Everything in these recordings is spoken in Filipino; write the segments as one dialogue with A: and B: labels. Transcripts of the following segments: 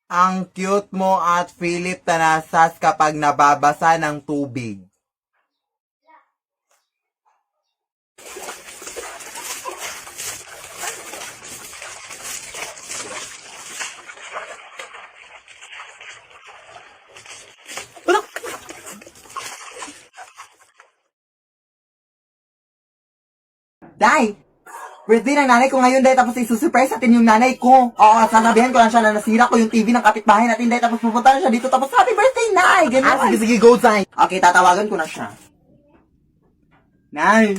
A: Ang cute mo at Philip Tanasas kapag nababasa ng tubig. Day! Birthday ng nanay ko ngayon, Day, tapos isusurprise natin yung nanay ko. Oo, sasabihin ko lang siya na nasira ko yung TV ng kapitbahay natin, Day, tapos pupunta na siya dito, tapos happy birthday, Nay! Ganun. Sige, go, Day. Okay, tatawagan ko na siya. Nay!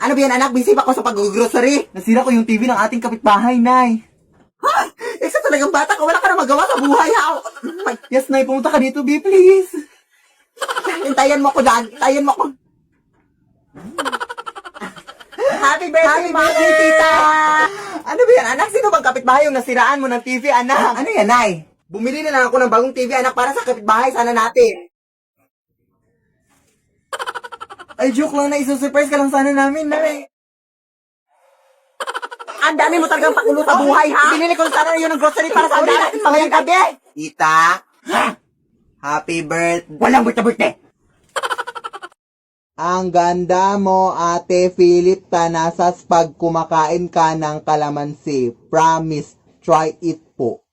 A: Ano ba yan, anak? Busy ba ako sa pag-grocery? Nasira ko yung TV ng ating kapitbahay, Nay. Ha? Isa talagang bata ka, wala ka na magawa sa buhay, ha? Yes, Nay, pumunta ka dito, B, please. Hintayan mo ko dyan, hintayan mo ko. Happy birthday, tita! Ano ba yan, anak? Sino bang kapitbahay yung nasiraan mo ng TV, anak? Ano yan, Nay? Bumili na lang ako ng bagong TV, anak, para sa kapitbahay sana natin. Ay, joke lang na, isusurprise ka lang sana namin, Nay. Ang dami mo talagang pakulo sa buhay, ha? Binili ko sana yun ng grocery para sa ulit natin mamayang gabi. Tita, happy birthday. Walang birthday. Ang ganda mo, Ate Philip Tanasas, pag kumakain ka ng kalamansi. Promise, try it po.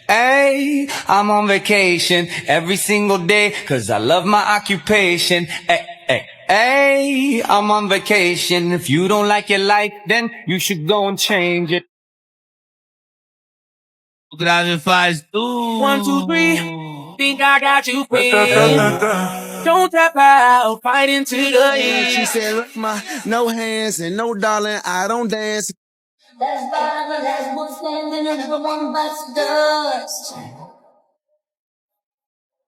B: Hey, I'm on vacation every single day 'cause I love my occupation. Hey, I'm on vacation. If you don't like your life, then you should go and change it. Gravifies, ooh. 1, 2, 3. Think I got you pinned. Don't tap out, fight into the end.
C: She said, look, my no hands and no darling, I don't dance.
D: That's Bible, that's what's standing, and everyone bites dust.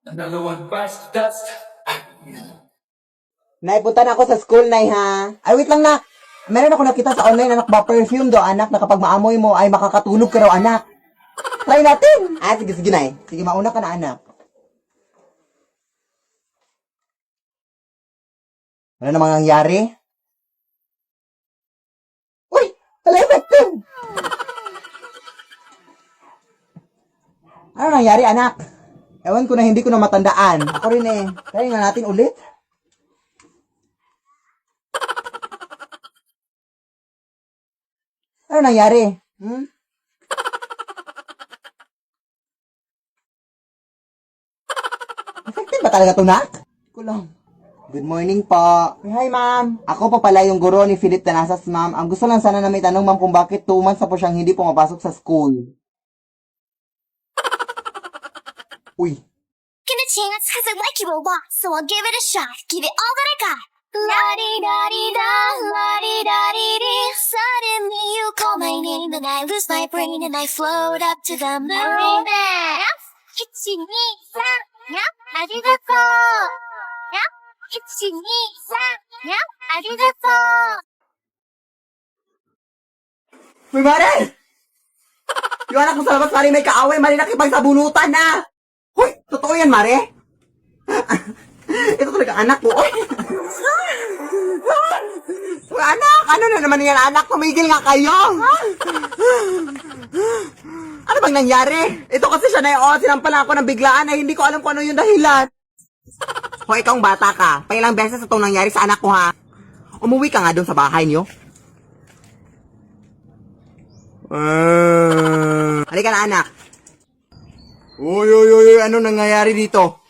B: Another one bites the dust.
A: Nay, punta na ako sa school, Nay, ha? Ay, wait lang, nak. Meron ako nakita sa online, anak, ba perfume do, anak, na kapag maamoy mo ay makakatulog ka raw, anak. Try natin. Ah, sige, sige, Nay. Sige, mauna ka na, anak. Ano namang nangyari? Uy! Wala effective! Ano nangyari, anak? Ewan ko na hindi ko na matandaan. Ako rin eh. Try nga natin ulit. Ano nangyari? Effective ba talaga ito, nak? Ko lang. Good morning po. Hi, ma'am. Ako po pala yung guro ni Philip Tanasas, ma'am. Ang gusto lang sana na may tanong, ma'am, kung bakit 2 months na po siyang hindi pumapasok sa school. Uy.
D: Give it a chance, cause I like you a lot, so I'll give it a shot. Give it all that I got. La-di-da-di-da, la-di-da-di-di. Suddenly you call my name, and I lose my brain, and I float up to the moon. Kichi-ni-sa, yeah, arigato. Yeah, kichi-ni-sa, yeah, arigato.
A: Uy, Mare! Yung anak mo sa labas, Mare, may kaaway. Mare, nakipagsabunutan na. Hoy, totoo yan, Mare? Ito talaga anak ko. Uy! Uy, anak! Ano na naman yan, anak? Tumigil nga kayo! Ano bang nangyari? Ito kasi siya na yun. Sinampalan ako ng biglaan ay hindi ko alam kung ano yung dahilan. Hoy, ikaw ang bata ka. Pailang beses itong nangyari sa anak ko, ha? Umuwi ka nga doon sa bahay niyo. Halika na, anak. Uy, ano nangyayari dito?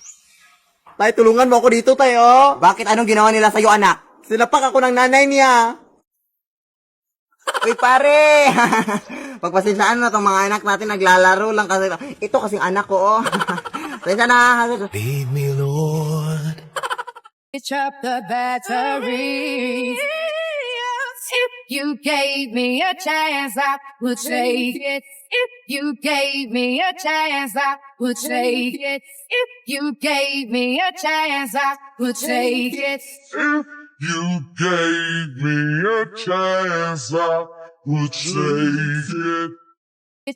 A: Tay, tulungan mo ako dito, tayo. Bakit? Anong ginawa nila sa'yo, anak? Sinapak ako ng nanay niya. Uy, pare! Pagpasensyaan na itong mga anak natin, naglalaro lang kasi. Ito kasing anak ko, oh. Pasensya na.
C: Lead me, Lord.
E: Chop the battery. If you gave me a chance, I would take it. If you gave me a chance, I would take it. If you gave me a chance, I would take it.
F: you gave me a chance, I would take it.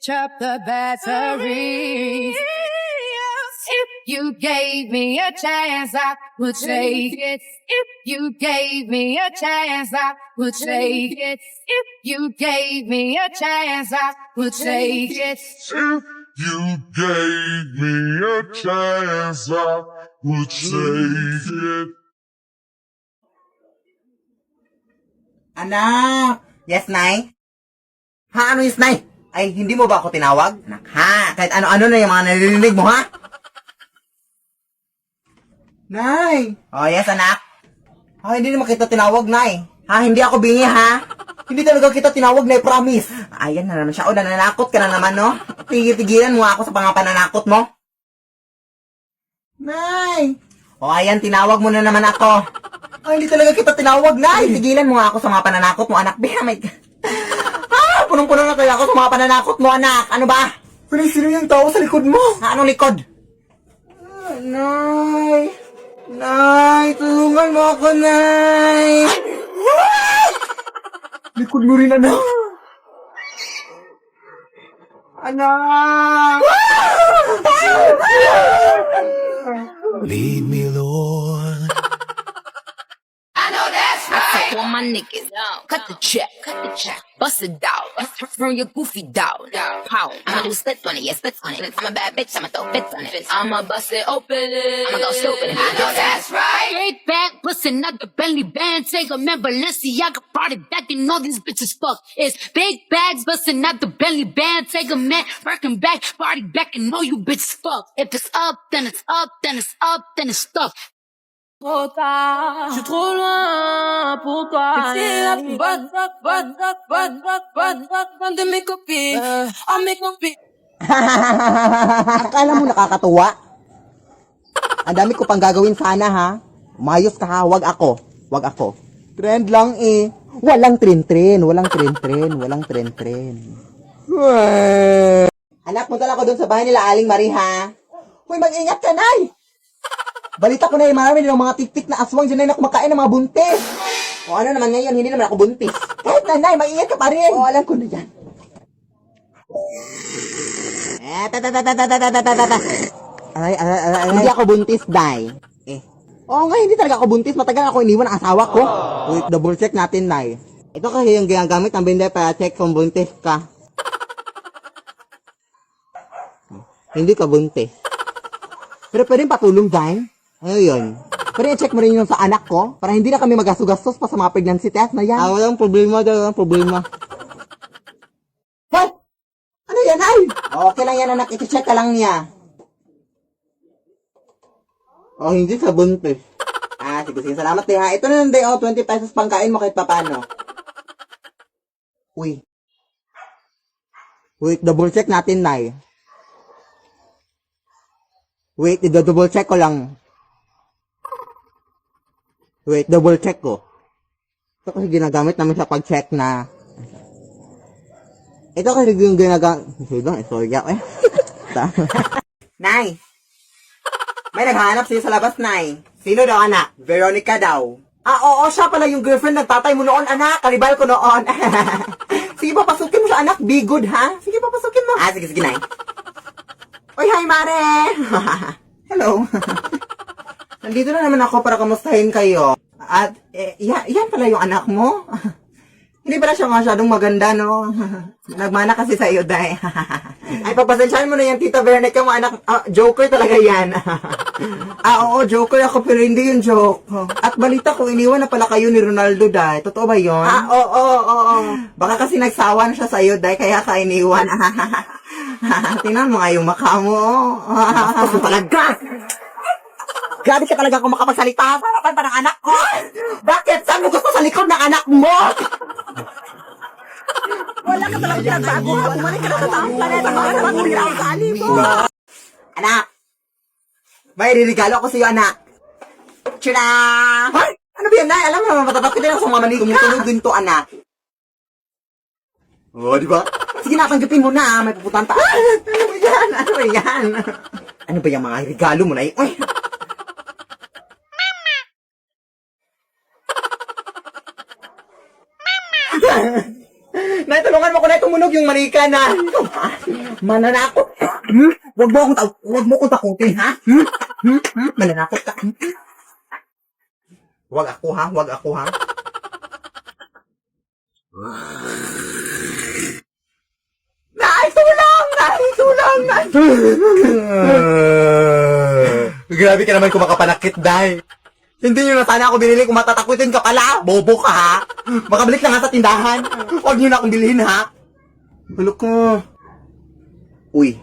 E: Up the batteries. If you gave me a chance, I would take it. If you gave me a chance, I would take it. If you gave me a chance, I would take it.
F: If you gave me a chance, I would take it.
A: Anak! Yes, Nay? Ha, ano yes, Nay? Ay, hindi mo ba ako tinawag? Anak, ha? Kahit ano-ano na yung mga naririnig mo, ha? Nay! Oh, yes, anak? Ah, hindi naman kita tinawag, Nay. Ha, hindi ako bingi, ha? Hindi talaga kita tinawag, Nay, promise. Ayan na naman siya. O, nananakot ka na naman, no? Tigil-tigilan mo ako sa mga pananakot mo. Nay! O, ayan, tinawag mo na naman ako. Ay, hindi talaga kita tinawag, Nay. Tigilan mo nga ako sa mga pananakot mo, anak. Bihamay ka. Ah, punong-puno na kaya ako sa mga pananakot mo, anak. Ano ba? Sino yung tao sa likod mo? Ha, anong likod? Ah, Nay. Nay, tulungan mo ako, Nay. Likod mo rin, anak. Anak!
C: Lead me, Lord.
G: Fuck all my niggas. Cut the check. Bust it down. From your goofy dog. How? I'ma do splits on it. Yeah, splits on it. I'm a bad bitch. I'ma throw fits on it. I'ma bust it open. I'ma go stupid. I know that's right.
H: Straight back, bustin' out the Bentley band. Take a man, Balenciaga party back and all these bitches fuck. It's big bags, bustin' out the Bentley band. Take a man, working back, party back and all you bitches fuck. If it's up, then it's up, then it's up, then it's stuck.
G: Trop tard. Je suis trop loin pour toi. C'est la plus bonne de mes copines. Oh, mes copines.
A: Akala mo nakakatuwa? Ang dami ko pang gagawin sana, ha? Umayos ka, ha? Wag ako. Trend lang, eh. Walang tren-tren. Anak, punta lang ako dun sa bahay nila Aling Marie, ha? Uy, mag-ingat ka, Nay! Balita ko na yung marami nilang mga tik-tik na aswang dyan na kumakain ng mga buntis. O ano naman ngayon, hindi naman ako buntis. Kahit na, Nay, mag-ingat ka pa rin. O, alam ko na yan. Ay, hindi ako buntis, Nay. Oo nga, hindi talaga ako buntis. Matagal ako iniwan ang asawa ko. Wait, double check natin, Nay. Ito kasi yung ginagamit ng binder para check kung buntis ka. Hindi ka buntis. Pero pwedeng patulong, Day. Ano yun? Pero i-check mo rin yung sa anak ko para hindi na kami magastugastos pa sa mga pregnancy test na yan. Ah, walang problema. What? Ano yan, ay? Okay lang yan, anak. I-check ka lang niya. Oh, hindi sa buntis. Ah, sige. Salamat, ha. Ito na lang, Day. 20 pesos pangkain mo kahit papano. Uy. Wait, double check natin, Nay. Wait, i-double check ko lang. Wait, double check ko. Ito kasi ginagamit namin sa pag-check na. Ito kasi yung ginagamit. Sorry, eh. Nay! May naghahanap sa'yo sa labas, Nay. Sino daw, anak? Veronica daw. Ah, oo, siya pala yung girlfriend ng tatay mo noon, anak. Karibal ko noon. Sige, papasukin mo siya, anak. Be good, ha? Sige, papasukin mo. Ah, sige, Nay. Oy, hi, Mare! Hello. Nandito na naman ako para kamustahin kayo. At, yan pala yung anak mo. Hindi pala siya masyadong maganda, no? Nagmana kasi sa iyo, Day. Ay, pagpasensyahan mo na yan, Tita Veronica mo, anak. Joker talaga yan. Oo, joker ako, pero hindi yung joke. At balita ko, iniwan na pala kayo ni Ronaldo, Day. Totoo ba yun? Oo. Baka kasi nagsawa na siya sa iyo, Day, kaya ka iniwan. Tingnan mo nga yung mukha mo. Gusto talaga. Grabe ka talaga kung makapagsalita sa harapan pa ng anak ko. Bakit? Saan mo gusto sa likod ng anak mo? Wala ka talaga pinagbago. Bumalik ka na sa taong planeta. Baka naman muli na ako sa ali mo. Anak, may ririgalo ako sa iyo, anak. Tchira! Hoy! Ano ba yan, Nay? Alam mo naman, matatakot din ako sa mga mani. Tumutunog din to, anak. Oo, di ba? Sige na, tanggapin mo na. May puputan pa. Ano ba yan? Ano ba yung mga regalo mo, Nay? Uy! Nay, tulungan mo ko na tumunog yung manika na. Mananakot. Wag mo akong takutin, ha? Mananakot ka. Wag ako, ha? Nay, tulang! Grabe ka naman kung makapanakit, Day. Hindi nyo na sana ako binili kung matatakutin ka pala. Bobo ka, ha? Makabalik na nga sa tindahan. Huwag nyo na akong bilhin, ha? Hulok ko. Uy,